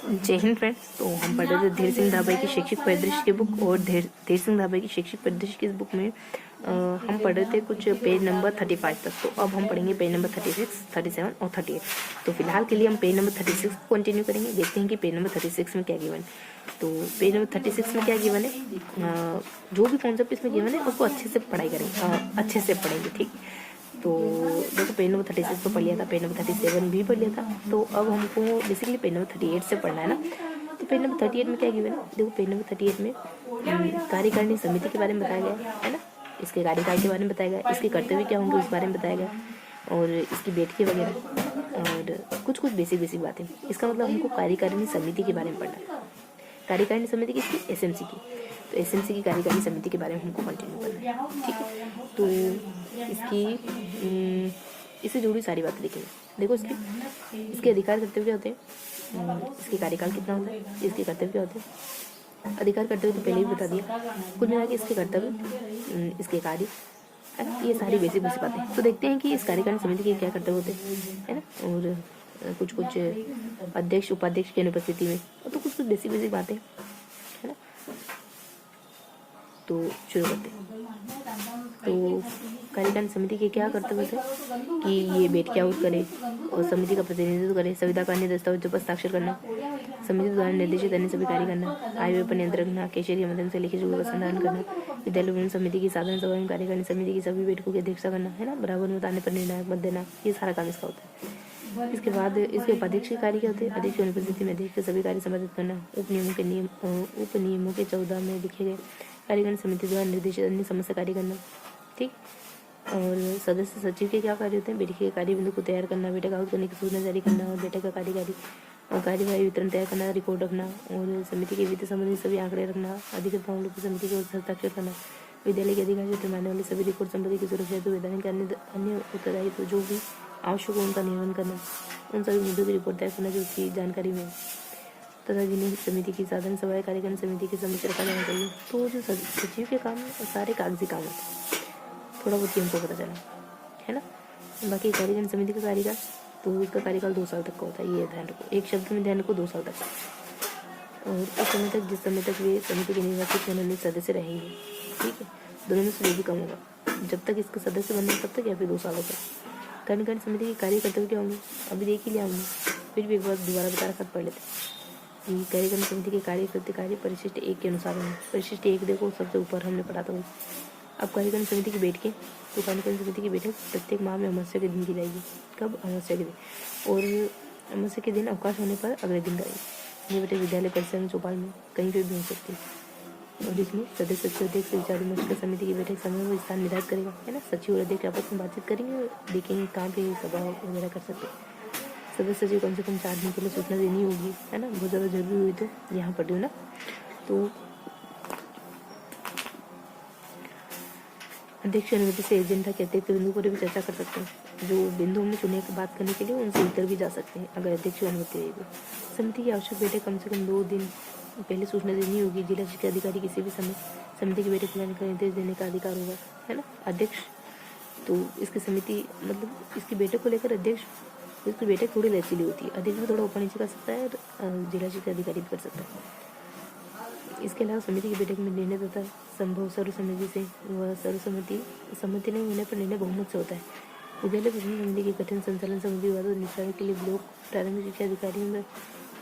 जय हिंद फ्रेंड्स। तो हम पढ़ रहे थे धीर सिंह धाबे की शैक्षिक परिदृश्य की बुक, और धीर सिंह धाबे की शैक्षिक परिदृश्य की इस बुक में हम पढ़ रहे थे कुछ पेज नंबर 35 तक। तो अब हम पढ़ेंगे पेज नंबर 36, 37 और 38। तो फिलहाल के लिए हम पेज नंबर 36 को कंटिन्यू करेंगे। देखते हैं कि पेज नंबर 36 में क्या गिवन। तो पेज नंबर 36 में क्या गिवन है, जो भी कॉन्सेप्ट इसमें गिवन है उसको अच्छे से पढ़ाई करेंगे, अच्छे से पढ़ेंगे, ठीक। तो देखो पेज नंबर 36 तो पढ़ लिया था, पेज नंबर 37 भी पढ़ लिया था। तो अब हमको बेसिकली पेज नंबर 38 से पढ़ना है ना। तो पेज नंबर 38 में क्या गिवन है, देखो पेज नंबर 38 में कार्यकारिणी समिति के बारे में बताया गया है ना, इसके कार्यकाल के बारे में बताया गया, इसके कर्तव्य क्या होंगे उस बारे में बताया गया, और इसकी बैठकें वगैरह और कुछ बेसिक बातें। इसका मतलब हमको कार्यकारिणी समिति के बारे में पढ़ना है। कार्यकारिणी समिति किसकी, एसएमसी की। तो एसएमसी की कार्यकारिणी समिति के बारे में हमको कंटिन्यू करना है, ठीक है। तो इससे जुड़ी सारी बातें लिखेंगे। देखो इसके अधिकार कर्तव्य क्या होते हैं, इसके कार्यकाल कितना होता है, इसके कर्तव्य क्या होते हैं। अधिकार कर्तव्य तो पहले ही बता दिया, कुल मिला के इसके कर्तव्य, इसके कार्य, ये सारी बेसिक बातें। तो देखते हैं कि इस कार्यकारिणी समिति के क्या कर्तव्य होते हैं, है ना। और कुछ अध्यक्ष उपाध्यक्ष की अनुपस्थिति में, तो कुछ बेसिक बातें, है ना। तो शुरू करते हैं। तो कार्यकारिणी समिति के क्या कर्तव्य थे कि ये बैठकें आउट करे और समिति का प्रतिनिधित्व करे, संविदा का अन्य दस्तावेजों पर हस्ताक्षर करना, समिति द्वारा निर्देशित अन्य सभी कार्य करना, आय व्यय पर नियंत्रण रखना, कैशियर के माध्यम से लिखित का संधान करना, विद्यालय समिति की साधारण सभा में कार्यकारिणी समिति की सभी बैठकों की अध्यक्षता करना, है ना। बराबर मत आने पर निर्णायक मत देना, ये सारा काम इसका होता है। इसके बाद इसके उपाध्यक्ष के कार्य क्या होते हैं, अध्यक्ष की अनुपस्थिति में अध्यक्ष के सभी कार्य संपादित करना, उपनियमों के 14 में लिखे गए कार्यकारिणी समिति द्वारा निर्देशित अन्य समस्या कार्य करना, ठीक। और सदस्य सचिव के क्या कार्य होते हैं, बैठक के कार्य बिंदु को तैयार करना, बैठक आउट करने की सूचना जारी करना, और बैठक का कार्यवाही वितरण तैयार करना, रिकॉर्ड रखना, और समिति के वित्त संबंधी सभी आंकड़े रखना, अधिकृत मामलों की समिति के हस्ताक्षर करना, विद्यालय के अधिकारियों से मानने वाले सभी रिकॉर्ड संपत्ति की सुरक्षा हेतु विद्यालय के अन्य उत्तरदायित्व जो भी आवश्यक हो उनका निर्वहन करना, उन सभी मुद्दों की रिपोर्ट तैयार करना जो उसकी जानकारी में, तथा जिन्हें समिति की साधारण सभा कार्यकारिणी समिति के समक्ष रखा जाना चाहिए। तो जो सचिव के काम सारे कागजी काम होते हैं, थोड़ा बहुत ही हमको पता चला, है ना। बाकी कार्यकारिणी समिति का कार्यकाल, तो इसका कार्यकाल 2 साल तक का होता है, ये ध्यान रखो, एक शब्द में ध्यान रखो, 2 साल तक। और उस समय तक जिस समय तक वे समिति के निर्वाचित मनोनीत सदस्य रहेंगे, ठीक है, दोनों में से जो भी कम होगा, जब तक इसका सदस्य बनना तब तक या फिर 2 सालों तक। कार्यकारिणी समिति के कार्य कर्तव्य क्या होंगे, अभी देख ही लिया हमने, फिर भी एक बार दोबारा बता रखा, पढ़ लेते। कार्यकारिणी समिति के कार्य परिशिष्ट 1 के अनुसार होंगे। परिशिष्ट 1 देखो सबसे ऊपर हमने पढ़ा था। अब कार्यकारिणी समिति की बैठकें, तो कार्यकारिणी समिति की बैठक प्रत्येक माह में अमावस्या के दिन की जाएगी। कब, अमावस्या के दिन, और अमावस्या के दिन अवकाश होने पर अगले दिन करेंगे। ये बैठक विद्यालय परिसर में, चौपाल में, कहीं पर भी हो सकती है। और इसमें सदस्य अध्यक्ष विचार विमर्श कर समिति की बैठक समय में स्थान निर्धारित करेगा, है ना। सचिव और अध्यक्ष आपस में बातचीत करेंगे, देखेंगे कहाँ पे सभा वगैरह कर सकते हैं। सदस्य सचिव कम से कम 4 दिन के लिए सूचना देनी होगी, है ना, बहुत ज़्यादा जरूरी हुई तो यहाँ पढ़ ना। तो अध्यक्ष अनुमति से एजेंडा के अतिरिक्त बिंदु पर भी चर्चा कर सकते हैं। जो बिंदु हमने चुने की बात करने के लिए उनसे उतर भी जा सकते हैं अगर अध्यक्ष की अनुमति रहेगी। समिति की आवश्यक बैठक कम से कम 2 दिन पहले सूचना देनी होगी। जिला शिक्षा अधिकारी किसी भी समय समिति की बैठक बुलाने का निर्देश देने का अधिकार होगा, है ना। अध्यक्ष, तो इसकी समिति मतलब इसकी बैठक को लेकर अध्यक्ष, इसकी बैठक थोड़ी लचीली होती है, अध्यक्ष भी थोड़ा ऊपर नीचे कर सकता है और जिला शिक्षा अधिकारी भी कर सकता है। इसके अलावा समिति की बैठक में निर्णय तथा संभव सर्वसम्मति से वह सम्मति नहीं होने पर निर्णय बहुमत से होता है। विद्यालय प्रबंधन समिति के गठन, संचालन संबंधी विवादों निपटारे के लिए ब्लॉक प्राथमिक शिक्षा अधिकारी में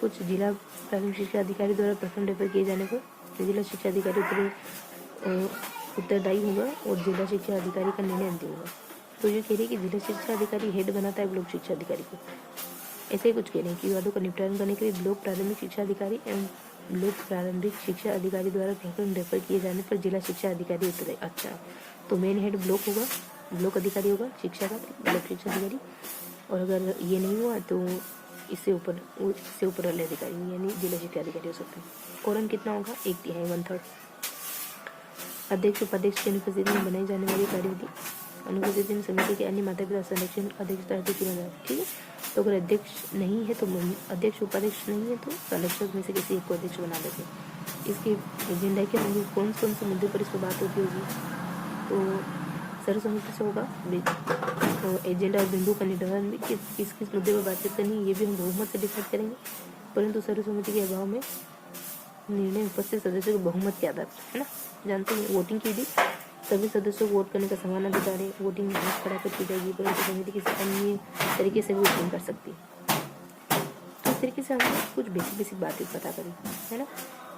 कुछ जिला प्राथमिक शिक्षा अधिकारी द्वारा प्रथम रेफर किए जाने पर जिला शिक्षा अधिकारी उत्तरदायी होगा और जिला शिक्षा अधिकारी का निर्णय अंतिम होगा। तो ये कह रही है कि जिला शिक्षा अधिकारी हेड बनाता है ब्लॉक शिक्षा अधिकारी को, ऐसे ही कुछ कह रहे हैं कि विवादों का निपटान करने के लिए ब्लॉक प्राथमिक शिक्षा अधिकारी एवं ब्लॉक प्रारंभिक शिक्षा अधिकारी द्वारा प्रकरण रेफर किए जाने पर जिला शिक्षा अधिकारी उत्तरदायी। अच्छा, तो मेन हेड ब्लॉक होगा, ब्लॉक अधिकारी होगा शिक्षा का, ब्लॉक शिक्षा अधिकारी। और अगर ये नहीं हुआ तो इससे ऊपर वाले अधिकारी यानी जिला शिक्षा अधिकारी हो सकते हैं। कोरम कितना होगा, 1/3, 1/3। अध्यक्ष उपाध्यक्ष की अनुपस्थिति में बनाई जाने वाली कार्यविधि, अनुपस्थिति में समिति के अन्य माता पिता संरक्षण अध्यक्ष तरह चुना जाए, ठीक है। तो अगर अध्यक्ष नहीं है तो अध्यक्ष उपाध्यक्ष नहीं है तो संरक्षक में से किसी एक को अध्यक्ष बना देते हैं। इसके एजेंडा के होंगे, कौन से मुद्दे पर इस पर बात होती होगी, तो सर्वसम्मति से होगा। तो एजेंडा और बिंदु का निर्धारण भी किस मुद्दे पर बातचीत करनी है ये भी हम बहुमत से डिसाइड करेंगे। परंतु सर्वसम्मति के अभाव में निर्णय उपस्थित सदस्यों के बहुमत के आधार पर, है ना, जानते हैं वोटिंग की विधि। सभी सदस्यों को वोट करने का समान अधिकार है। वोटिंग हाथ खड़ाकर की जाएगी, परंतु समिति किसी अन्य तरीके से भी वोटिंग कर सकती है। तो इस तरीके से हमने कुछ बेसिक बातें पता करी, है ना,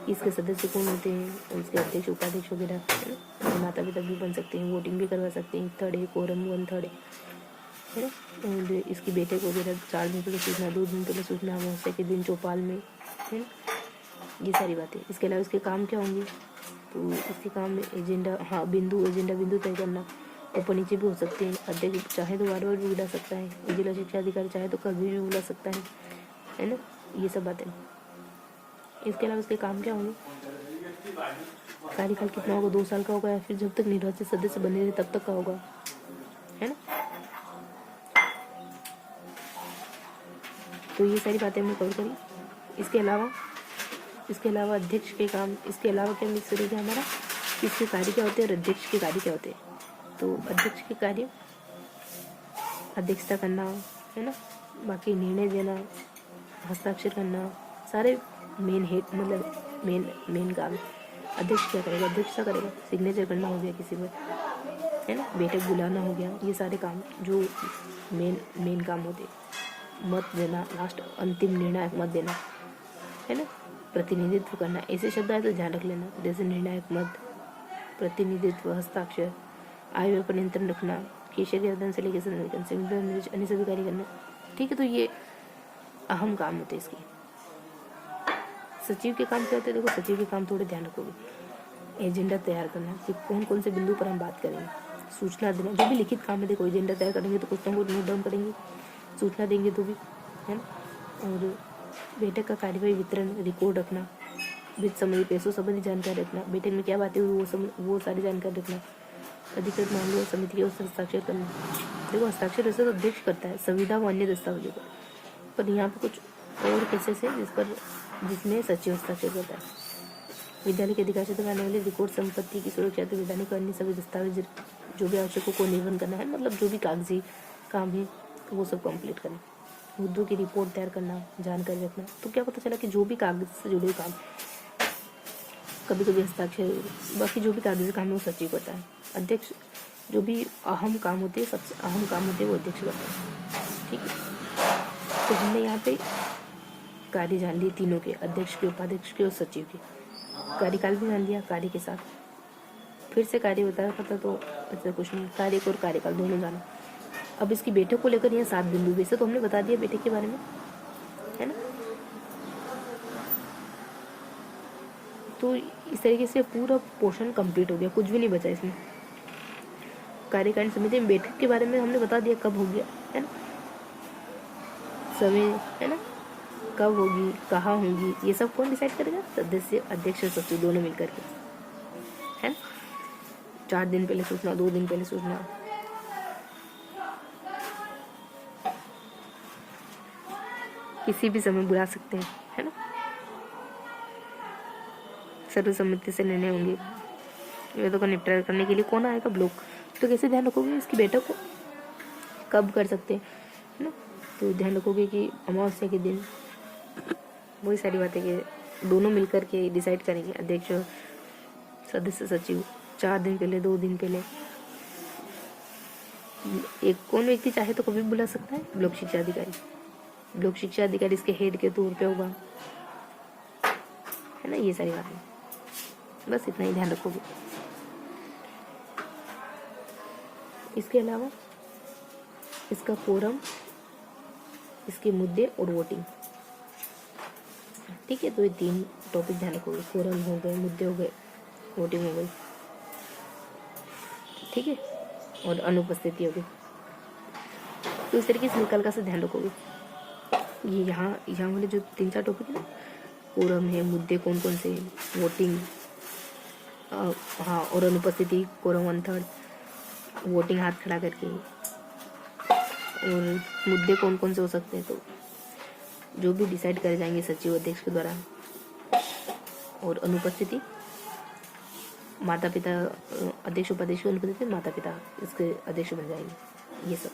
इसके सदस्य कौन होते हैं, इसके अध्यक्ष उपाध्यक्ष वगैरह, है ना, माता पिता भी बन सकते हैं, वोटिंग भी करवा सकते हैं, थर्ड है कोरम 1/3 है ना, और इसकी बैठक वगैरह 4 दिन पहले सूचना, 2 दिन पहले सूचना, अमावस्या के दिन चौपाल में, है ना, ये सारी बातें। इसके अलावा इसके काम क्या होंगे, तो इसके काम में एजेंडा, हाँ बिंदु तय करना, ऊपर नीचे भी हो सकते हैं। अध्यक्ष चाहे तो बार भी बुला सकता है, जिला शिक्षा अधिकारी चाहे तो कभी भी बुला सकता है ना, ये सब बातें। इसके अलावा इसके काम क्या होंगे, कार्यकाल कितना होगा, 2 साल का होगा या फिर जब तक निर्वाचित सदस्य बने रहे तब तक का होगा, है ना। तो ये सारी बातें हमने कवर करी। इसके अलावा अध्यक्ष के काम, इसके अलावा क्या मिक्स रहेगा हमारा, इसके कार्य क्या होते हैं और अध्यक्ष के कार्य क्या होते हैं। तो अध्यक्ष के कार्य अध्यक्षता करना, है ना, बाकी निर्णय देना, हस्ताक्षर करना, सारे मेन हेड मतलब मेन काम। अध्यक्ष क्या करेगा, अध्यक्षता करेगा, सिग्नेचर करना हो गया किसी पर, है ना, बैठक बुलाना हो गया, ये सारे काम जो मेन काम होते हैं। मत देना, लास्ट अंतिम निर्णायक मत देना, है ना, प्रतिनिधित्व करना, ऐसे शब्द आए तो ध्यान रख लेना, जैसे निर्णायक मत, प्रतिनिधित्व, हस्ताक्षर, आय व्यय पर नियंत्रण रखना, केशर गर्दन से लेकर अन्य सभी कार्य करना। ठीक है, तो ये अहम काम होते हैं इसके। सचिव के काम क्या होते हैं, देखो सचिव के काम थोड़े ध्यान रखोगे। एजेंडा तैयार करना कि कौन से बिंदु पर हम बात करेंगे, सूचना देना, जो भी लिखित काम है, देखो एजेंडा तैयार करेंगे तो कुछ ना कुछ नोट डाउन करेंगे, सूचना देंगे तो भी, है ना, और बैठक का कार्यवाही वितरण रिकॉर्ड रखना, वित्त संबंधी पैसों संबंधी जानकारी रखना, बैठक में क्या बातें हुई वो सारी जानकारी रखना, अधिकृत मामलों समिति के उस हस्ताक्षर करना। देखो हस्ताक्षर वैसे तो अध्यक्ष करता है संविदा व अन्य दस्तावेजों पर यहाँ पे कुछ और केसेस है जिसमें सचिव हस्ताक्षर करता है। विद्यालय के अधिकार से आने वाले रिकॉर्ड संपत्ति की सुरक्षा तो विद्यालय के अन्य सभी दस्तावेज जो भी आवश्यक को निर्वहन करना है, मतलब जो भी कागजी काम है वो सब कंप्लीट करना, मुद्दों की रिपोर्ट तैयार करना, जानकारी रखना। तो क्या पता चला कि जो भी कागज से जुड़े काम, कभी कभी हस्ताक्षर, बाकी जो भी कागजी काम है वो सचिव करता है। अध्यक्ष जो भी अहम काम होते हैं, सबसे अहम काम होते हैं वो अध्यक्ष करता है। ठीक है, तो हमने यहाँ पे कार्य जान लिए तीनों के, अध्यक्ष के, उपाध्यक्ष के और सचिव के। कार्यकाल भी जान लिया कार्य के साथ। फिर से कार्य बताया पता तो ऐसा कुछ नहीं, कार्य और कार्यकाल दोनों जाना। अब इसकी बैठक को लेकर यहाँ 7 बिंदु, वैसे तो हमने बता दिया बैठक के बारे में, है ना। तो इस तरीके से पूरा पोर्शन कंप्लीट हो गया, कुछ भी नहीं बचा इसमें। कार्यकारिणी समिति में बैठक के बारे में हमने बता दिया कब हो गया, है ना, समय, है ना, कब होगी, कहाँ होगी, ये सब कौन डिसाइड करेगा, सदस्य, अध्यक्ष और सचिव दोनों मिलकर के, है ना। 4 दिन पहले सूचना, 2 दिन पहले सूचना, किसी भी समय बुला सकते हैं, है ना। सर्वसम्मति से निर्णय होंगे। विवादों का निपटारा करने के लिए कौन आएगा, ब्लॉक। तो कैसे ध्यान रखोगे इसकी बैठक को कब कर सकते हैं, है ना। तो ध्यान रखोगे कि अमावस्या के दिन, वही सारी बातें कि दोनों मिलकर के डिसाइड करेंगे, अध्यक्ष, सदस्य, सचिव। 4 दिन पहले, 2 दिन पहले। एक कौन व्यक्ति चाहे तो कभी बुला सकता है, ब्लॉक शिक्षा अधिकारी। ब्लॉक शिक्षा अधिकारी इसके हेड के तौर पे होगा, है ना। ये सारी बातें बस इतना ही ध्यान रखोगे। इसके अलावा इसका फोरम, इसके मुद्दे और वोटिंग। ठीक है, तो ये 3 टॉपिक ध्यान रखोगे, फोरम हो गए, मुद्दे हो गए, वोटिंग हो गई। ठीक है, और अनुपस्थिति हो गई। तो इस तरीके से निकल का से ध्यान रखोगे। ये यहाँ वाले जो 3-4 टॉपिक है ना, फोरम है, मुद्दे कौन कौन से, वोटिंग, हाँ, और अनुपस्थिति, कोरम 1/3, वोटिंग हाथ खड़ा करके, और मुद्दे कौन कौन से हो सकते हैं, तो जो भी डिसाइड करे जाएंगे सचिव अध्यक्ष के द्वारा। और अनुपस्थिति, माता पिता, अध्यक्ष उपाध्यक्ष की अनुपस्थिति, माता पिता इसके अध्यक्ष बन जाएंगे। ये सब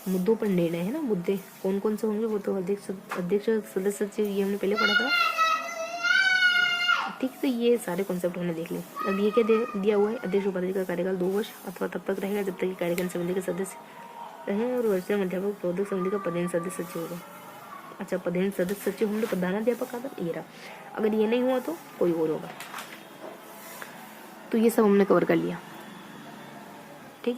मुद्दों पर निर्णय है ना, मुद्दे कौन कौन से होंगे वो तो अध्यक्ष अध्यक्ष सदस्य सचिव ये हमने पहले पढ़ा था। ठीक है, तो ये सारे कॉन्सेप्ट हमने देख लिए। अब ये क्या दिया हुआ है, अध्यक्ष उपाध्यक्ष का कार्यकाल 2 वर्ष अथवा तब तक रहेगा जब तक कि कार्यकारिणी समिति के सदस्य रहें और वर्षीय अध्यापक प्रबंधक समिति का पदेन सदस्य सचिव होगा। अच्छा, पदेन सदस्य सचिव हमने प्रधानाध्यापक का था, ये रहा। अगर ये नहीं हुआ तो कोई और होगा। तो ये सब हमने कवर कर लिया। ठीक,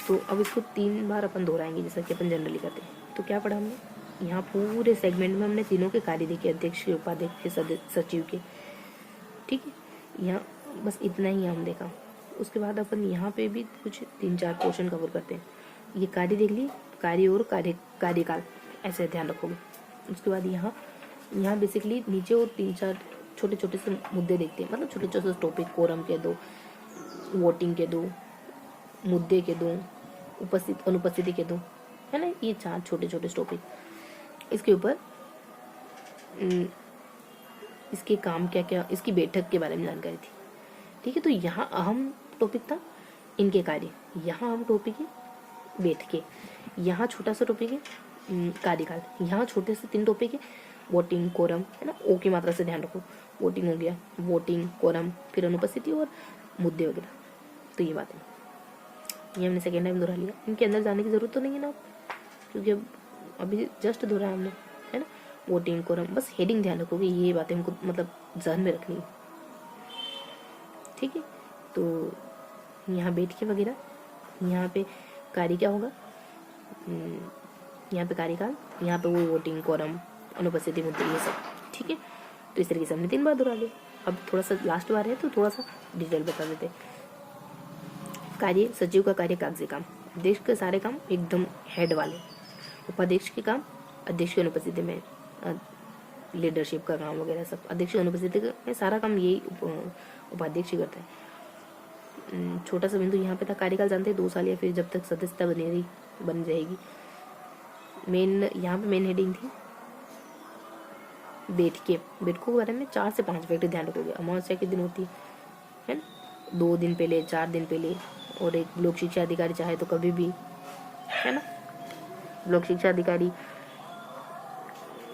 तो अब इसको 3 बार अपन दोहराएंगे जैसा कि अपन जनरली करते हैं। तो क्या पढ़ा हमने, यहाँ पूरे सेगमेंट में हमने तीनों के कार्य देखे, अध्यक्ष के, उपाध्यक्ष के, सचिव के। ठीक है, यहाँ बस इतना ही हम देखा। उसके बाद अपन यहाँ पे भी कुछ 3-4 क्वेश्चन कवर करते हैं। ये कार्य देख लिए, कार्य और कार्यकाल ऐसे ध्यान रखोगे। उसके बाद यहाँ बेसिकली नीचे और 3-4 छोटे छोटे से मुद्दे देखते हैं, मतलब छोटे छोटे से टॉपिक, कोरम के 2, वोटिंग के 2, मुद्दे के 2, अनुपस्थिति के 2, है ना, ये 4 छोटे छोटे टॉपिक। इसके ऊपर इसके काम क्या क्या, इसकी बैठक के बारे में जानकारी थी। ठीक है, तो यहाँ अहम टॉपिक था इनके कार्य, यहाँ अहम टॉपिक है बैठकें, यहाँ छोटा सा टॉपिक है कार्यकाल, यहाँ छोटे से 3 टॉपिक है वोटिंग, कोरम, है ना, ओ की मात्रा से ध्यान रखो। वोटिंग हो गया, वोटिंग, कोरम, फिर अनुपस्थिति और मुद्दे वगैरह। तो ये बात है, ये हमने सेकेंड टाइम दोहरा लिया। इनके अंदर जाने की जरूरत तो नहीं है ना, क्योंकि अभी जस्ट दोहराया हमने, है ना। वोटिंग, कोरम, बस हेडिंग ध्यान रखोगे, ये बातें हमको मतलब ध्यान में रखनी है। ठीक है, तो यहाँ बैठ के वगैरह, यहाँ पे कार्य क्या होगा, यहाँ पे कार्यकाल, यहाँ पे वो वोटिंग, कोरम, अनुपस्थिति, मुद्दे, ये सब। ठीक है, तो इस तरीके से हमने 3 बार दोहरा लिया। अब थोड़ा सा लास्ट बार है तो थोड़ा सा डिटेल बता देते। कार्य, सचिव का कार्य कागजी काम, अध्यक्ष के सारे काम एकदम हेड वाले, उपाध्यक्ष के काम अध्यक्ष की अनुपस्थिति में लीडरशिप का काम वगैरह सब अध्यक्ष की अनुपस्थिति में सारा काम यही उपाध्यक्ष ही करता है। छोटा सा बिंदु यहाँ पे था, कार्यकाल जानते हैं 2 साल या फिर जब तक सदस्यता बन जाएगी। मेन यहाँ पे मेन हेडिंग थी बैठकों के बारे में 4 से 5 फैक्टर ध्यान रखोगे। अमावस्या के दिन होती है ना, 2 दिन पहले, 4 दिन पहले, और एक लोक शिक्षा अधिकारी चाहे तो कभी भी, है ना। लोक शिक्षा अधिकारी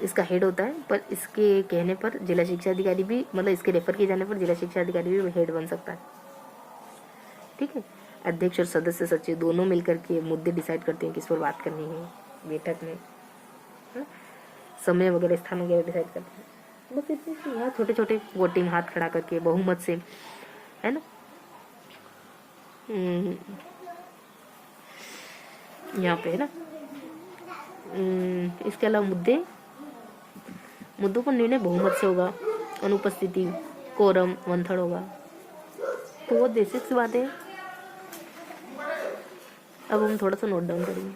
इसका हेड होता है, पर इसके कहने पर जिला शिक्षा अधिकारी भी, मतलब इसके रेफर किए जाने पर जिला शिक्षा अधिकारी भी हेड बन सकता है। ठीक है, अध्यक्ष और सदस्य सचिव दोनों मिलकर के मुद्दे डिसाइड करते हैं किस पर बात करनी है बैठक में, है ना? समय वगैरह, स्थान वगैरह डिसाइड करते हैं। बस इतने यहाँ छोटे छोटे वोटिंग हाथ खड़ा करके बहुमत से, है ना। यहाँ पे है ना, इसके अलावा मुद्दों पर निर्णय बहुमत से होगा, अनुपस्थिति, कोरम 1/3 होगा। तो वो बेसिक सी बातें हैं। अब हम थोड़ा सा नोट डाउन करेंगे।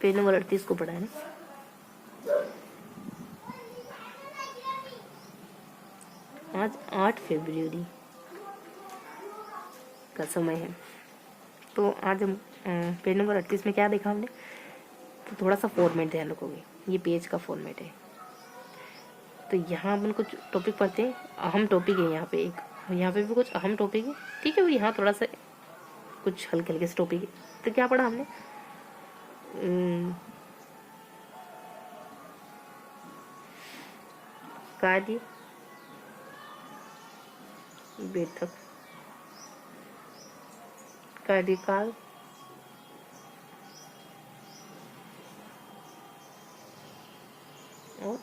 पेज नंबर 38 को पढ़ा है ना। आज 8 फरवरी का समय है। तो आज हम पेज नंबर 38 में क्या देखा हमने, तो थोड़ा सा फॉर्मेट ध्यान रखोगे, ये पेज का फॉर्मेट है। तो यहाँ अपन कुछ टॉपिक पढ़ते हैं, अहम टॉपिक है यहाँ पे एक, यहाँ पे भी कुछ अहम टॉपिक है। ठीक है, वो यहाँ थोड़ा सा कुछ हल्के हल्के से टॉपिक है। तो क्या पढ़ा हमने, कार्य, बैठक, कार्यकाल, और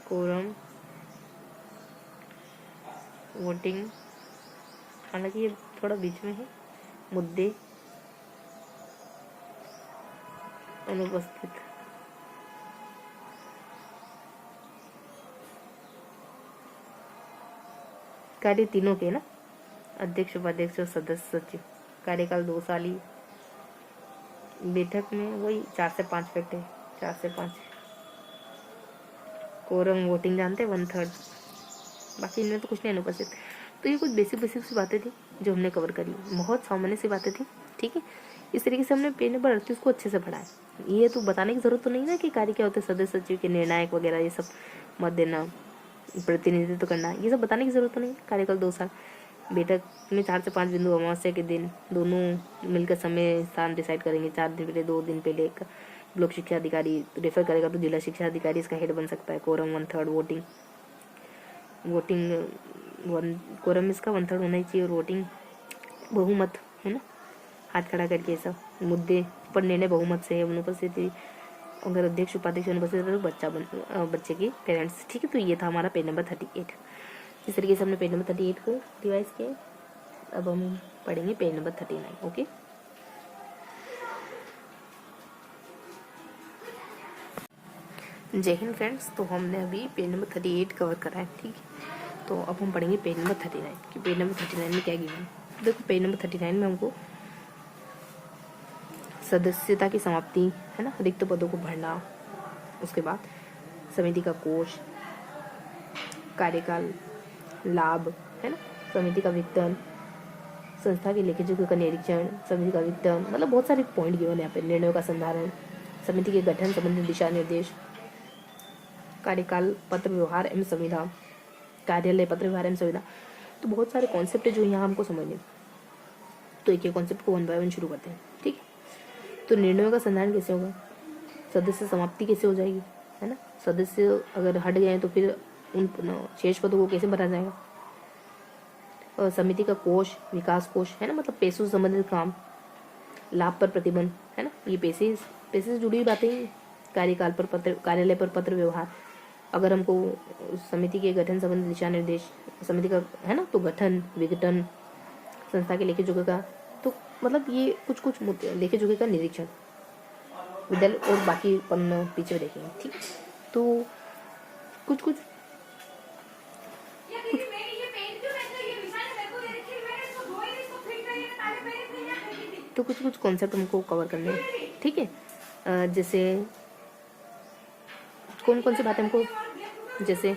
कोरम, वोटिंग, हालांकि ये थोड़ा बीच में है, मुद्दे, अनुपस्थित, कार्य तीनों के ना, अध्यक्ष, उपाध्यक्ष और सदस्य सचिव, कार्यकाल 2 साल ही, बैठक में वही 4 से 5 फैक्ट है, 4 से 5, कोरम, वोटिंग जानते हैं 1/3, बाकी इनमें तो कुछ नहीं, अनुपस्थित। तो ये कुछ बेसिक सी बातें थी जो हमने कवर करी, बहुत सामान्य सी बातें थी। ठीक है, इस तरीके से हमने पेज नंबर 38 को अच्छे से पढ़ा है। ये तो बताने की जरूरत तो नहीं ना कि कार्य क्या होते हैं, सदस्य सचिव के निर्णायक वगैरह ये सब, मत देना, प्रतिनिधित्व करना, ये सब बताने की जरूरत तो नहीं। कार्यकाल 2 साल, बैठक में 4 से 5 बिंदु अमावस्या के दिन दोनों मिलकर समय स्थान डिसाइड करेंगे। 4 दिन पहले, 2 दिन पहले एक ब्लॉक शिक्षा अधिकारी रेफर करेगा तो जिला शिक्षा अधिकारी इसका हेड बन सकता है। कोरम 1/3, कोरम इसका 1/3 होना ही चाहिए और वोटिंग बहुमत है ना, हाथ खड़ा करके ऐसा मुद्दे पर निर्णय बहुमत से है। अनुपस्थिति अगर अध्यक्ष उपाध्यक्ष अनुपस्थित है तो बच्चे के पेरेंट्स। ठीक है, तो ये था हमारा पेज नंबर 38। इस तरीके से हमने पेज नंबर 38 को रिवाइज किया। अब हम पढ़ेंगे पेज नंबर 39। ओके, जय हिंद फ्रेंड्स। तो हमने अभी पेज नंबर 38 कवर करा है। ठीक है, तो अब हम पढ़ेंगे पेज नंबर 39 कि पेज नंबर 39 में क्या गिवन है। देखो पेज नंबर 39 में हमको सदस्यता की समाप्ति है ना, रिक्त पदों को भरना, उसके बाद समिति का कोष, कार्यकाल, लाभ है ना, समिति का विघटन, संस्था के लेखा जोखा का निरीक्षण, समिति का विघटन, मतलब बहुत सारे पॉइंट गिवन है यहाँ पे। निर्णयों का संधारण, समिति के गठन संबंधी दिशा निर्देश, कार्यकाल, पत्र व्यवहार एवं संविदा, कार्यालय, पत्र व्यवहार एवं संविदा। तो बहुत सारे कॉन्सेप्ट है जो यहाँ हमको समझने। तो एक कॉन्सेप्ट को 1 बाय 1 शुरू करते हैं। ठीक है, तो निर्णयों का संधारण कैसे होगा, सदस्य समाप्ति कैसे हो जाएगी है ना, सदस्य अगर हट गए तो फिर उन शेष पदों को कैसे भरा जाएगा, और समिति का कोष, विकास कोष है ना, मतलब पैसों से संबंधित काम, लाभ पर प्रतिबंध है ना, ये पैसे से जुड़ी हुई बातें हैं। कार्यकाल पर पत्र, कार्यालय पर पत्र व्यवहार, अगर हमको समिति के गठन संबंधी दिशा निर्देश, समिति का है ना, तो गठन, विघटन, संस्था के लेखे जोखे का, तो मतलब ये कुछ मुद्दे, लेखे जोखे का निरीक्षण, विद्यालय और बाकी पन्ना पीछे देखेंगे। ठीक, तो कुछ कॉन्सेप्ट हमको कवर करने हैं। ठीक है, जैसे कौन सी बातें हमको, जैसे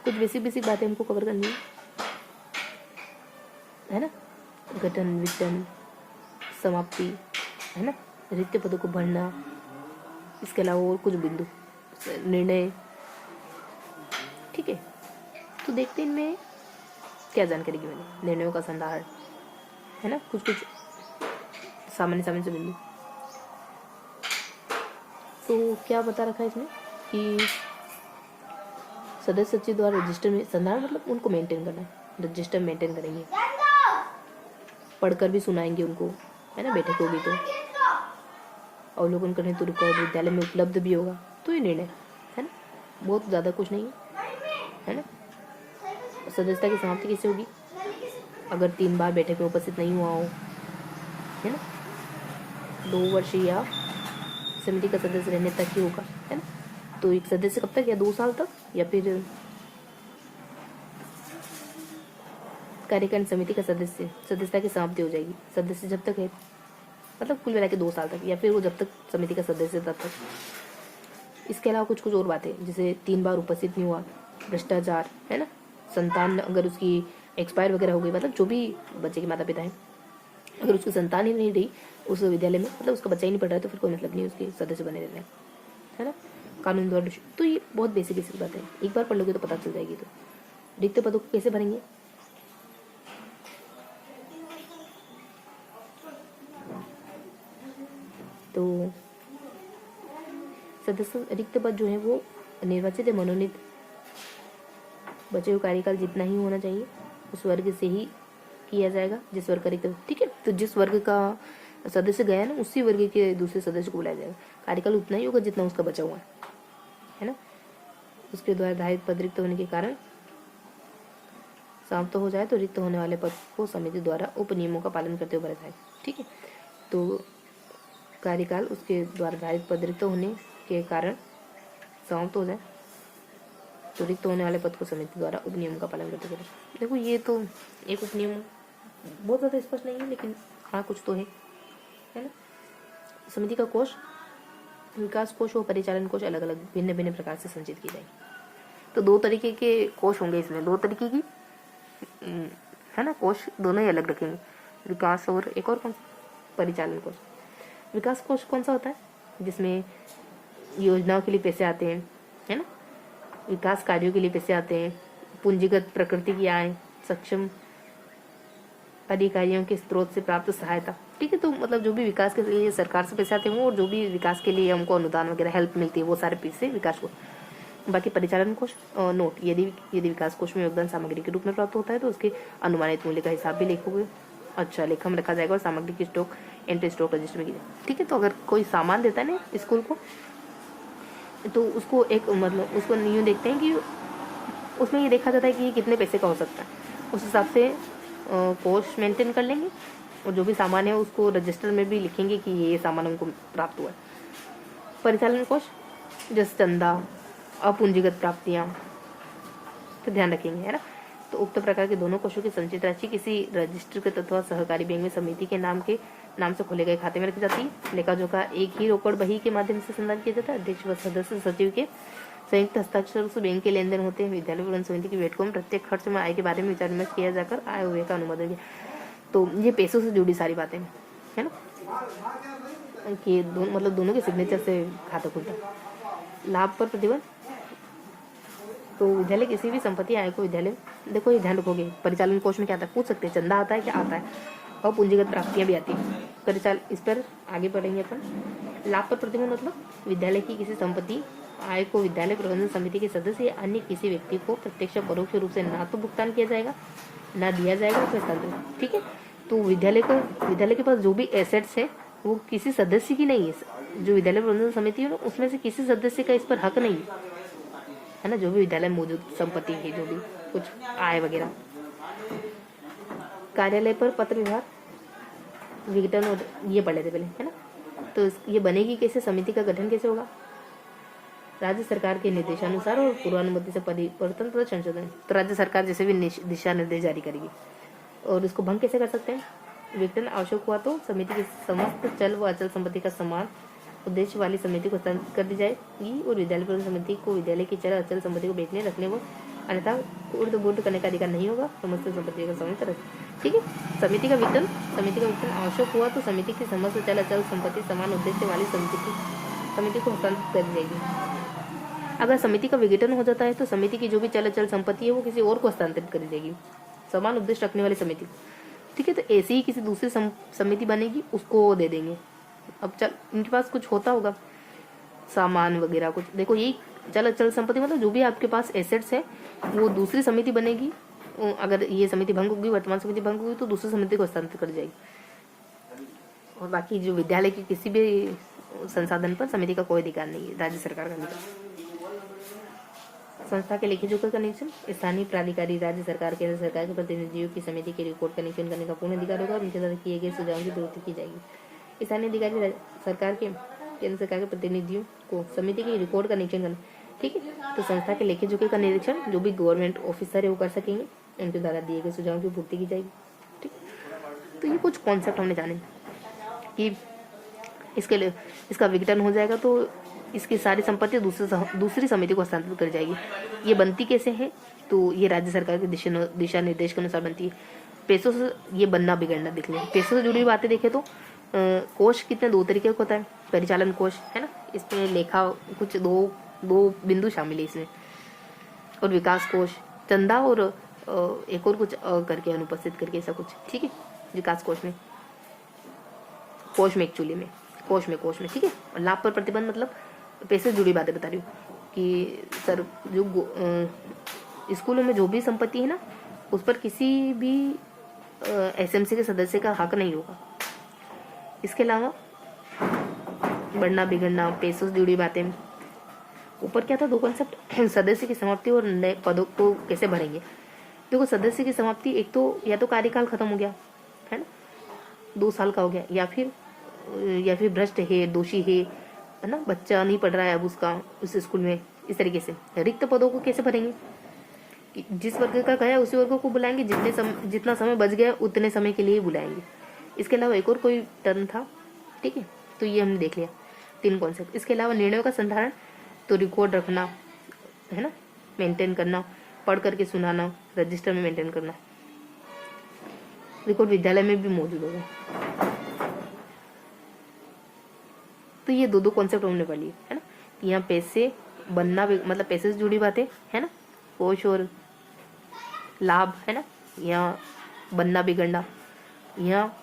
कुछ बेसिक बातें हमको कवर करनी है ना, गठन, विघटन, समाप्ति है ना, रिक्त पदों को भरना, इसके अलावा और कुछ बिंदु, निर्णय। ठीक है, तो देखते हैं इनमें क्या जानकारी की मैंने। निर्णयों का संधारण है ना, कुछ सामान्य से बिंदु। तो क्या बता रखा है इसमें कि सदस्य सचिव द्वारा रजिस्टर में, संधारण मतलब उनको मेंटेन करना है, रजिस्टर मेंटेन करेंगे, पढ़कर भी सुनाएंगे उनको है ना, बैठक होगी तो अवलोकन करने तो रिकॉर्ड विद्यालय में उपलब्ध भी होगा। तो ये निर्णय है ना, बहुत ज़्यादा कुछ नहीं है ना। सदस्यता की समाप्ति कैसे होगी, अगर 3 बार बैठक में उपस्थित नहीं हुआ हो है ना, 2 वर्ष या समिति का सदस्य रहने तक ही होगा है ना। तो एक सदस्य कब तक, या 2 साल तक, या फिर कार्यकारिणी समिति का सदस्यता की समाप्ति हो जाएगी, सदस्य जब तक है, मतलब कुल मिला के 2 साल तक, या फिर वो जब तक समिति का सदस्य तब तक। इसके अलावा कुछ और बातें, जैसे 3 बार उपस्थित नहीं हुआ, भ्रष्टाचार है ना, संतान अगर उसकी एक्सपायर वगैरह हो गई, मतलब जो भी बच्चे के माता पिता हैं, अगर उसकी संतान ही नहीं रही उस विद्यालय में, मतलब उसका बच्चा ही नहीं पढ़ रहा है, तो फिर कोई मतलब नहीं उसके सदस्य बने रहने है ना, कानून द्वारा। तो ये बहुत बेसिक बात है, एक बार पढ़ लोगे तो पता चल जाएगी। तो रिक्त पदों को कैसे भरेंगे, तो सदस्य रिक्त पद जो है वो निर्वाचित या मनोनीत बचे हुए कार्यकाल जितना ही होना चाहिए उस वर्ग से ही किया जाएगा जिस वर्ग का रिक्त। ठीक है, तो जिस वर्ग का सदस्य गया ना, उसी वर्ग के दूसरे सदस्य को बुलाया जाएगा। कार्यकाल उतना ही होगा जितना उसका बचा हुआ है ना। उसके द्वारा धारित पद रिक्त होने के कारण समाप्त हो जाए तो रिक्त होने वाले पद को समिति द्वारा उप नियमों का पालन करते हुए भरा जाए। ठीक है, तो कार्यकाल उसके द्वारा धारित पद रिक्त होने के कारण समाप्त हो जाए तो रिक्त होने वाले पद को समिति द्वारा उपनियम का पालन करते हुए। देखो ये तो एक उपनियम बहुत ज़्यादा स्पष्ट नहीं है, लेकिन हाँ कुछ तो है ना। समिति का कोष, विकास कोष और परिचालन कोष अलग अलग भिन्न भिन्न प्रकार से संचित की जाएगी। तो 2 तरीके के कोष होंगे इसमें, 2 तरीके की है ना, कोष दोनों ही अलग रखेंगे, विकास और एक और कौन सा, परिचालन कोष। विकास कोष कौन सा होता है, जिसमें योजनाओं के लिए पैसे आते हैं है ना, विकास कार्यों के लिए पैसे आते हैं, पूंजीगत प्रकृति की आय सक्षम अधिकारियों के स्रोत से प्राप्त सहायता। ठीक है, तो मतलब जो भी विकास के लिए सरकार से पैसे आते हैं और जो भी विकास के लिए हमको अनुदान वगैरह हेल्प मिलती है वो सारे पैसे विकास को। बाकी परिचालन कोष नोट, यदि विकास कोष में योगदान सामग्री के रूप में प्राप्त होता है तो उसके अनुमानित मूल्य का हिसाब भी लिखोगे। अच्छा, लेखा में रखा जाएगा और सामग्री की स्टॉक एंट्री स्टॉक रजिस्टर में की जाएगी। ठीक है, तो अगर कोई सामान देता है ना स्कूल को तो उसको एक मतलब उसको यूँ देखते हैं कि उसमें ये देखा जाता है कि ये कितने पैसे का हो सकता है, उस हिसाब से कोष मेंटेन कर लेंगे और जो भी सामान है उसको रजिस्टर में भी लिखेंगे कि ये सामान हमको प्राप्त हुआ है। परिचालन कोष जैसे चंदा, अपूंजीगत प्राप्तियाँ तो ध्यान रखेंगे, है ना। तो उक्त प्रकार के दोनों कोषों की संचित राशि किसी रजिस्टरकृत अथवा सहकारी बैंक में समिति के नाम से खोले गए खाते में रखी जाती है। लेखा जोखा एक ही रोकड़ बही के माध्यम से संचालन किया जाता है। अध्यक्ष व सदस्य सचिव के संयुक्त हस्ताक्षर से बैंक के लेन देन होते हैं। विद्यालय प्रबंधन समिति की बैठकों में प्रत्येक खर्च में आय के बारे में विचार विमर्श किया जाकर आय व्यय का अनुमोदन किया। तो ये पैसों से जुड़ी सारी बातें है ना, कि दोनों के सिग्नेचर से खाता खुलता है। लाभ पर प्रतिबंध, तो विद्यालय किसी भी संपत्ति आय को विद्यालय, देखो ये ध्यान रखोगे परिचालन कोष में क्या आता है, पूछ सकते हैं चंदा आता है क्या आता है, और पूंजीगत प्राप्तियां भी आती है। परिचालन इस पर आगे बढ़ेंगे अपन। लाभ पर प्रतिबंध मतलब विद्यालय की किसी संपत्ति आय को विद्यालय प्रबंधन समिति के सदस्य या अन्य किसी व्यक्ति को प्रत्यक्ष परोक्ष रूप से ना तो भुगतान किया जाएगा ना दिया जाएगा हस्तांतरित। ठीक है, तो विद्यालय के पास जो भी एसेट्स है वो किसी सदस्य की नहीं है। जो विद्यालय प्रबंधन समिति है ना उसमें से किसी सदस्य का इस पर हक नहीं है ना। जो भी विद्यालय में मौजूद संपत्ति है, जो भी कुछ आय वगैरह। कार्यालय पर पत्र विभाग विघटन और ये पढ़े थे पहले, है ना। तो ये बनेगी कैसे, समिति का गठन कैसे होगा, राज्य सरकार के निर्देशानुसार और पूर्वानुमति से परिवर्तन तथा संशोधन। तो राज्य सरकार जैसे भी दिशा निर्देश जारी करेगी। और इसको भंग कैसे कर सकते हैं, विघटन आवश्यक हुआ तो समिति की समस्त चल व अचल संपत्ति का समान उद्देश्य वाली समिति को हस्तांतरित कर दी जाएगी और विद्यालय प्रबंधन समिति को विद्यालय की चल अचल संपत्ति को बेचने रखने व अन्यथा उर्द करने का अधिकार नहीं होगा। समस्त संपत्ति का समान तरह। ठीक है, समिति का विघटन आवश्यक हुआ तो समिति की समस्त चल अचल संपत्ति समान उद्देश्य वाली समिति को हस्तांतरित कर दी जाएगी। अगर समिति का विघटन हो जाता है तो समिति की जो भी चल अचल संपत्ति है वो किसी और को हस्तांतरित कर दी जाएगी, समान उद्देश्य रखने वाली समिति। ठीक है, तो ऐसी ही किसी दूसरी समिति बनेगी उसको दे देंगे। अब चल इनके पास कुछ होता होगा सामान वगैरह कुछ, देखो यही चल अचल संपत्ति मतलब जो भी आपके पास एसेट्स है वो दूसरी समिति बनेगी। अगर ये समिति भंग होगी, वर्तमान समिति भंग होगी तो दूसरी समिति को हस्तांतरित कर जाएगी। और बाकी जो विद्यालय के किसी भी संसाधन पर समिति का कोई अधिकार नहीं है, राज्य सरकार का अधिकार। संस्था के लेखी जोखा कनेक्शन, स्थानीय प्राधिकारी राज्य सरकार केंद्र सरकार के प्रतिनिधियों की समिति के रिपोर्ट कनेक्शन करने का पूर्ण अधिकार होगा और उनके द्वारा किए गए सुझावों की दुरुस्ती की जाएगी। स्थानीय अधिकारी सरकार के केंद्र सरकार के प्रतिनिधियों को समिति की रिपोर्ट का निरीक्षण करना। ठीक है, तो संस्था के लेखी जोखे का निरीक्षण जो भी गवर्नमेंट ऑफिसर है वो कर सकेंगे, उनके द्वारा दिए गए सुझावों की पूर्ति की जाएगी। ठीक, तो ये कुछ कॉन्सेप्ट हमने जाने कि इसके लिए इसका विघटन हो जाएगा तो इसकी सारी संपत्ति दूसरी समिति को हस्तांतरित कर जाएगी। ये बनती कैसे है, तो ये राज्य सरकार के दिशा निर्देश के अनुसार बनती है। पैसों से ये बनना बिगड़ना देख लें। पैसों से जुड़ी हुई बातें देखें तो कोष कितने दो तरीके का होता है, परिचालन कोष है ना, इसमें लेखा कुछ दो बिंदु शामिल है इसमें, और विकास कोष चंदा और एक और कुछ करके अनुपस्थित करके ऐसा कुछ। ठीक है, विकास कोष में एक्चुअली में कोष में ठीक है। और लाभ पर प्रतिबंध मतलब पैसे से जुड़ी बातें बता रही हूँ कि सर जो स्कूलों में जो भी संपत्ति है ना उस पर किसी भी एसएमसी के सदस्य का हक नहीं होगा। इसके अलावा बढ़ना बिगड़ना, पैसों से जुड़ी बातें। ऊपर क्या था, दो कॉन्सेप्ट, सदस्य की समाप्ति और नए पदों को कैसे भरेंगे। देखो सदस्य की समाप्ति एक तो या तो कार्यकाल खत्म हो गया है ना, 2 साल का हो गया, या फिर भ्रष्ट है, दोषी है ना, बच्चा नहीं पढ़ रहा है अब उसका उस स्कूल में। इस तरीके से रिक्त पदों को कैसे भरेंगे, जिस वर्ग का गया उसी वर्ग को बुलाएंगे, जितना समय बच गया उतने समय के लिए बुलाएंगे। इसके अलावा एक और कोई टर्म था, ठीक है, तो ये हमने देख लिया 3 कॉन्सेप्ट। इसके अलावा निर्णयों का संधारण, तो रिकॉर्ड रखना है ना, मेंटेन करना, पढ़ करके सुनाना, रजिस्टर में मेंटेन करना। रिकॉर्ड विद्यालय में भी मौजूद होगा। तो ये 2 कॉन्सेप्ट हमने पढ़ लिए है ना। यहाँ पैसे बनना मतलब पैसे से जुड़ी बातें है ना, कोष और लाभ है ना, यहाँ बनना बिगड़ना, यहाँ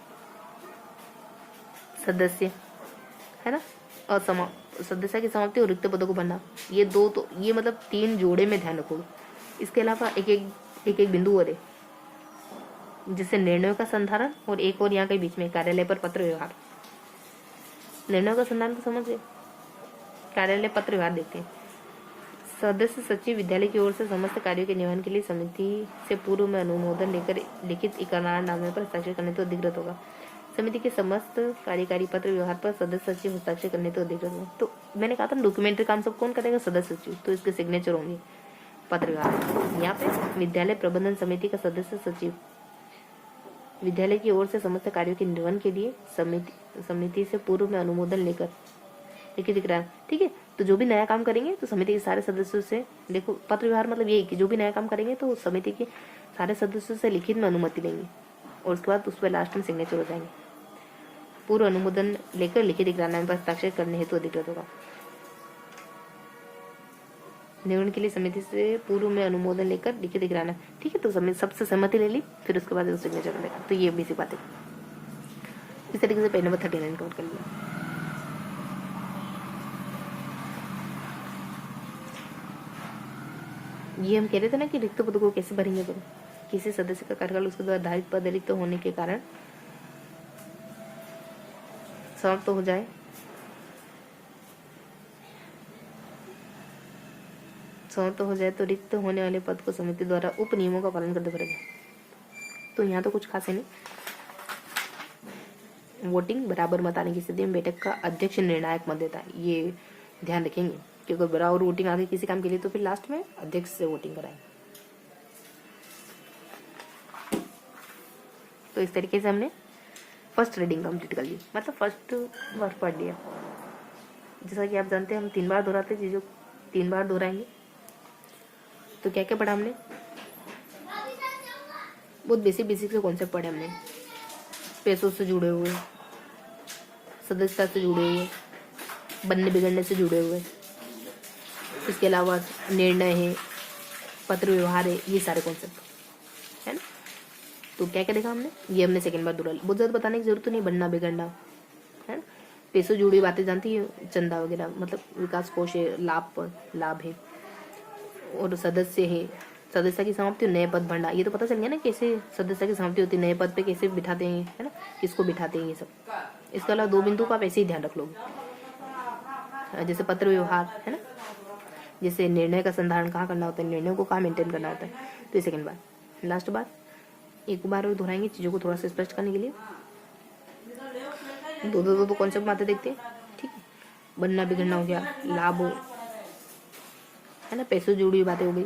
सदस्य है ना, सदस्य की समाप्ति और रिक्त पदों को भरना, ये दो तो ये मतलब 3 जोड़े में ध्यान रखोगे। इसके अलावा एक बिंदु और है जिससे निर्णयों का संधारण, और एक और यहाँ के बीच में कार्यालय पर पत्र व्यवहार। निर्णयों का संधारण तो समझ गए, कार्यालय पत्र व्यवहार देखते हैं। सदस्य सचिव विद्यालय की ओर से समस्त कार्यों के निर्वहन के लिए समिति से पूर्व में अनुमोदन लेकर लिखित इकरारनामे पर हस्ताक्षर करने तो अधिकृत होगा। समिति के समस्त कार्यकारी पत्र व्यवहार पर सदस्य सचिव हस्ताक्षर करने तो अधिकृत होगा। तो मैंने कहा था डॉक्यूमेंट्री काम सब कौन करेगा, सदस्य सचिव, तो इसके सिग्नेचर होंगे पत्र व्यवहार। यहाँ पे विद्यालय प्रबंधन समिति का सदस्य सचिव विद्यालय की ओर से समस्त कार्यों के निर्वहन के लिए समिति से पूर्व में अनुमोदन लेकर लिखित इकरार। ठीक है, तो जो भी नया काम करेंगे तो समिति के सारे सदस्यों से, देखो पत्र व्यवहार मतलब यही कि जो भी नया काम करेंगे तो समिति के सारे सदस्यों से लिखित में अनुमति लेंगे और उसके बाद उस पर लास्ट में सिग्नेचर हो जाएंगे। पूर्व अनुमोदन लेकर लिखित इकरारनामे पर हस्ताक्षर करने हेतु अधिकृत होगा। निर्वहन के लिए समिति से पूर्व में अनुमोदन लेकर लिखित इकरारनामा। ठीक है, तो सबसे सहमति ले ली, फिर उसके बाद सिग्नेचर कर देगा। तो ये बेसिक बात है। इस तरीके से पेज नंबर 39 कवर कर लिया। ये हम कह रहे थे ना कि रिक्त पदों को कैसे भरेंगे, तो किसी सदस्य का कार्यकाल उसके द्वारा धारित पद रिक्त होने के कारण समाप्त तो हो जाए, तो रिक्त होने वाले पद को समिति द्वारा उप नियमों का पालन करते भरेगा। तो यहाँ तो कुछ खास है नहीं। वोटिंग बराबर मत आने की स्थिति में बैठक का अध्यक्ष निर्णायक मत देता है, ये ध्यान रखेंगे कि अगर बराबर वोटिंग आ गई किसी काम के लिए तो फिर लास्ट में अध्यक्ष से वोटिंग कराएंगे। तो इस तरीके से हमने फर्स्ट रीडिंग कंप्लीट कर ली, मतलब फर्स्ट वर्ड पढ़ लिया। जैसा कि आप जानते हैं हम 3 बार दोहराते हैं, चीज़ों 3 बार दोहराएंगे। तो क्या क्या पढ़ा हमने, बहुत बेसिक से कॉन्सेप्ट पढ़े हमने। पैसों से जुड़े हुए, सदस्यता से जुड़े हुए, बनने बिगड़ने से जुड़े हुए, इसके अलावा निर्णय है, पत्र व्यवहार है, ये सारे कॉन्सेप्ट है ना। तो क्या क्या देखा हमने, ये हमने सेकंड बार दोहरा। बहुत ज़्यादा बताने की जरूरत तो नहीं, बनना बिगड़ना है ना। पैसों जुड़ी हुई बातें जानती है, चंदा वगैरह, मतलब विकास कोष है, लाभ है, और सदस्य है, सदस्यता की समाप्ति और नए पद भरना। ये तो पता चल गया ना कैसे सदस्यता की समाप्ति होती है, नए पद पे कैसे बिठाते हैं, है ना, किसको बिठाते हैं, ये सब। इसके अलावा 2 बिंदु का आप ऐसे ही ध्यान रख लोगे, जैसे पत्र व्यवहार है ना, जैसे निर्णय का संधारण कहाँ करना होता है, निर्णयों को कहाँ मेंटेन करना होता है। तो ये सेकंड बार। लास्ट बार एक बार और दोहराएंगे चीज़ों को थोड़ा सा स्पष्ट करने के लिए। दो कॉन्सेप्ट में आते देखते हैं। ठीक है, बनना बिगड़ना हो गया, लाभ है ना, पैसों जुड़ी हुई बातें हो गई,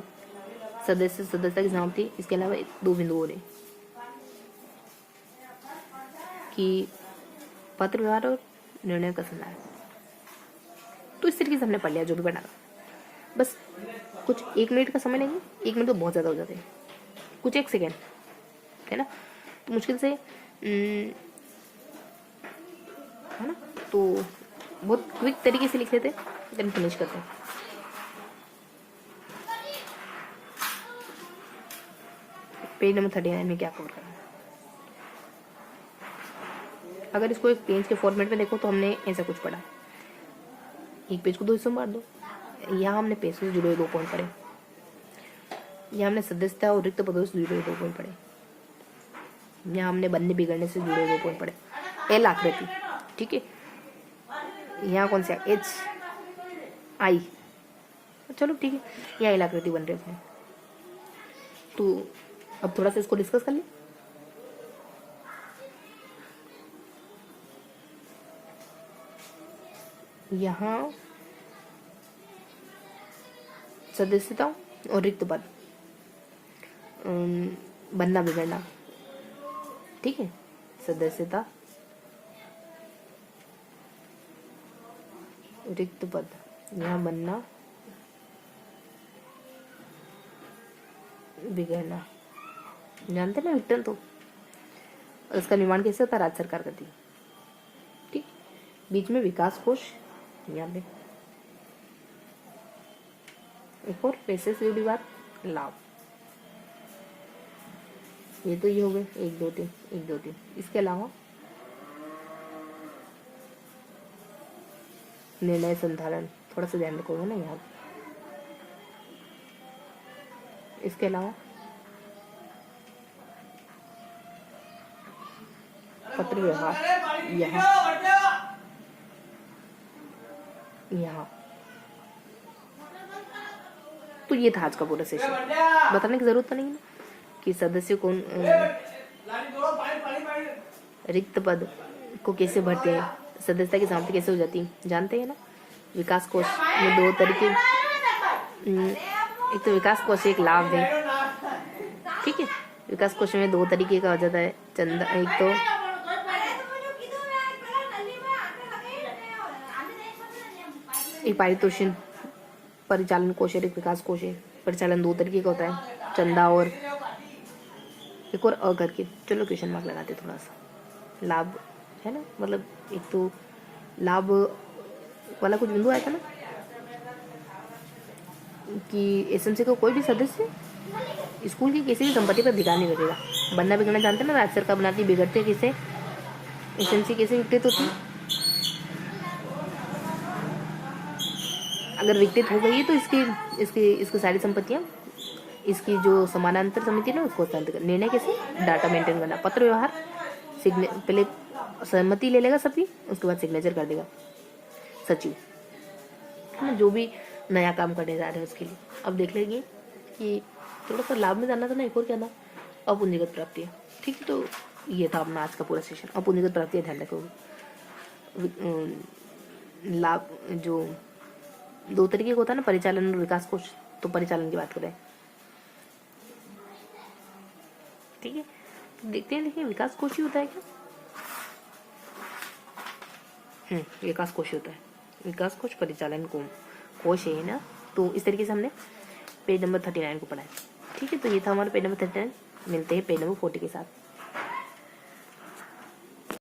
सदस्यता की समाप्ति। इसके अलावा 2 बिंदु और हैं कि पत्र व्यवहार और निर्णय का संधारण। तो इस तरीके से हमने पढ़ लिया जो भी पढ़ा था। बस कुछ 1 मिनट का समय लेंगे, 1 मिनट तो बहुत ज़्यादा हो जाते हैं, कुछ 1 सेकेंड है ना, तो मुश्किल से है ना, तो बहुत क्विक तरीके से लिख लेते हैं, देन फिनिश करते हैं। पेज नंबर 39 में क्या कवर करना है। अगर इसको एक पेज के फॉर्मेट में देखो तो हमने ऐसा कुछ पढ़ा, एक पेज को 2 हिस्सों में बांट दो। यहाँ हमने पैसों से जुड़े हुए 2 पॉइंट पढ़े, यहाँ हमने सदस्यता और रिक्त पदों से जुड़े हुए 2 पॉइंट पढ़े, यहाँ हमने बनने बिगड़ने से जुड़े 2 पॉइंट पढ़े। एल आकृति, ठीक है, यहाँ कौन सा HI, चलो ठीक है, यहाँ एल आकृति बन रही है। तो अब थोड़ा सा इसको डिस्कस कर ले। यहाँ सदस्यता और रिक्त पद, बनना बिगड़ना, ठीक है, सदस्यता रिक्त पद, यहाँ बनना बिगड़ना, जानते ना विघटन, तो उसका निर्माण कैसे होता है, राज्य सरकार करती है। ठीक, बीच में विकास कोष, यहाँ पे एक और पैसे से जुड़ी बात, लाभ। ये तो ये हो गए 1 2 3 1 2 3। इसके अलावा निर्णय संधारण, थोड़ा सा ध्यान रखोगे ना यहाँ। इसके अलावा पत्र व्यवहार यहाँ। तो ये था आज का पूरा सेशन। बताने की जरूरत तो नहीं है कि सदस्य कौन, रिक्त पद को कैसे भरते हैं, सदस्यता की समाप्ति कैसे हो जाती है, जानते हैं ना। विकास कोष में 2 तरीके, एक तो विकास कोष एक लाभ है, ठीक है। विकास कोष में 2 तरीके का हो जाता है चंदा, एक तो एक पारितोषिक परिचालन कोष है, एक विकास कोष है। परिचालन 2 तरीके का होता है, चंदा और एक और अ करके। चलो क्वेश्चन मार्क लगाते थोड़ा सा। लाभ है ना, मतलब एक तो लाभ वाला कुछ बिंदु आया था ना कि एसएमसी का कोई भी सदस्य स्कूल की किसी भी संपत्ति पर अधिकार नहीं रखेगा। बनना बिगड़ना जानते हैं ना, राज्य सरकार बनाती बिगड़ती है किसे, एसएमसी कैसे विकसित होती है। अगर विकसित हो गई है तो इसकी सारी संपत्तियां, इसकी जो समानांतर समिति है ना उसको हस्तांतरित कर। निर्णय कैसे, डाटा मेंटेन करना। पत्र व्यवहार, पहले सहमति ले लेगा सभी, उसके बाद सिग्नेचर कर देगा सचिव, है ना, जो भी नया काम करने जा रहे हैं उसके लिए। अब देख लेंगे कि थोड़ा सा लाभ में जानना था ना, एक और क्या था, अपूंजीगत प्राप्तियां, ठीक है। तो ये था अपना आज का पूरा सेशन। अपूंजीगत प्राप्तियां ध्यान रखोगे। लाभ जो 2 तरीके का होता है ना, परिचालन और विकास कोष, तो परिचालन की बात करें, ठीक है। तो देखते हैं, देखिए विकास कोष ही होता है क्या, विकास कोष होता है। विकास कोष परिचालन कोष है ना। तो इस तरीके से हमने पेज नंबर 39 को पढ़ा है, ठीक है। तो ये था हमारा पेज नंबर 39। मिलते हैं पेज नंबर 40 के साथ।